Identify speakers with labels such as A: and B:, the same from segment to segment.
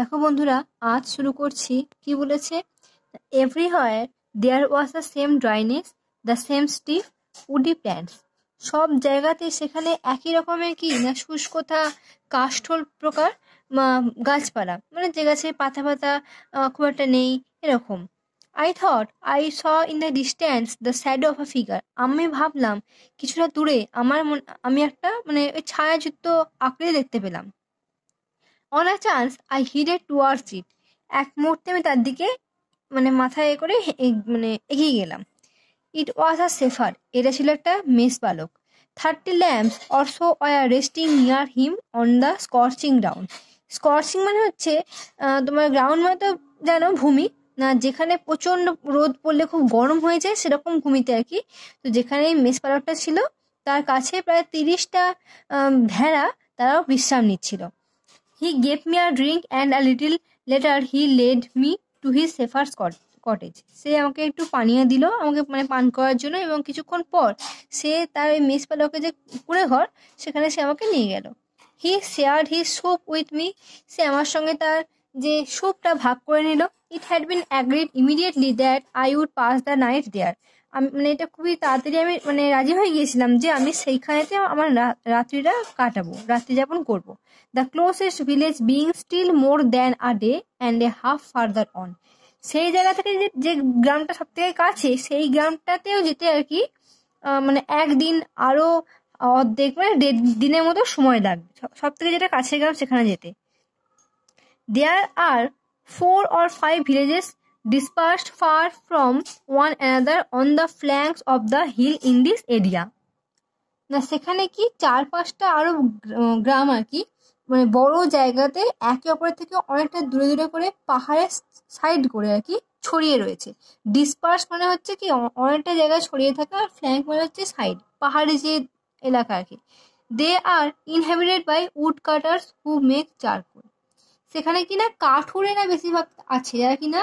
A: দেখো বন্ধুরা, আজ শুরু করছি। কি বলেছে? Everywhere there was the same dryness, the same stiff woody plants. সব জায়গাতে সেখানে একই রকমের কি না শুষ্কতা, কাষ্ঠল প্রকার গাছপালা, মানে যে গাছে পাতা পাতা খুব একটা নেই, এরকম। I thought I saw in the distance the shadow of a figure. আমি ভাবলাম কিছুটা দূরে আমি একটা ওই ছায়াযুক্ত আকৃতি দেখতে পেলাম। On a chance I headed towards it. এক মুহূর্তে আমি তার দিকে মাথায় করে এগিয়ে গেলাম। It was a shepherd. এটা ছিল একটা মেষ বালক। 30 lambs also were resting near him on the scorching ground. Scorching মানে হচ্ছে তোমার গ্রাউন্ড মানে তো জানো, ভূমি না, যেখানে প্রচণ্ড রোদ পড়লে খুব গরম হয়ে যায়, সেরকম ভূমিতে আর কি। তো যেখানে এই মেষ পালকটা ছিল, তার কাছে প্রায় 30টা ভেড়া তারাও বিশ্রাম নিচ্ছিল। He gave me a drink and a little later he led me to his shepherd's cottage. সে আমাকে একটু পানীয় দিল, আমাকে পান করার জন্য, এবং কিছুক্ষণ পর সে তার ওই মেষ পালকের যে কুঁড়ে ঘর, সেখানে সে আমাকে নিয়ে গেল। He shared his soup with me. সে আমার সঙ্গে তার যে স্যুপটা ভাগ করে নিল। It had been agreed immediately that I would pass the night there. আমি এটা খুবই তাড়াতাড়ি আমি রাজি হয়ে গিয়েছিলাম যে আমি সেইখানেতে আমার রাত্রিটা কাটাবো, রাত্রি যাপন করবো। The closest village being still more than a day and a half farther on. সেই জায়গা থেকে যে গ্রামটা সব থেকে কাছে, সেই গ্রামটাতেও যেতে আর কি একদিন আরো অর্ধেক 1.5 দিনের মতো সময় লাগবে। সব থেকে যেটা কাছের গ্রাম, সেখানে যেতে। দেয়ার আর 4 or 5 villages dispersed far from one another on the flanks of the hill in this area. না, সেখানে কি 4-5টা আরো গ্রাম আর কি বড় জায়গাতে একে অপরের থেকে অনেকটা দূরে দূরে করে পাহাড়ের সাইড করে আর কি ছড়িয়ে রয়েছে। ডিসপার্স মানে হচ্ছে কি অনেকটা জায়গায় ছড়িয়ে থাকা, আর ফ্ল্যাঙ্ক মানে হচ্ছে সাইড, পাহাড়ি যে এলাকা আর কি। They are inhabited by wood cutters who make charcoal. সেখানে কিনা কাঠুরেরা বেশিরভাগ আছে, যারা কিনা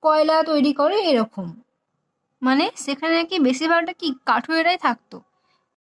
A: কয়লা তৈরি করে, এরকম। সেখানে কি বেশিরভাগটা কি কাঠুরেরাই থাকতো।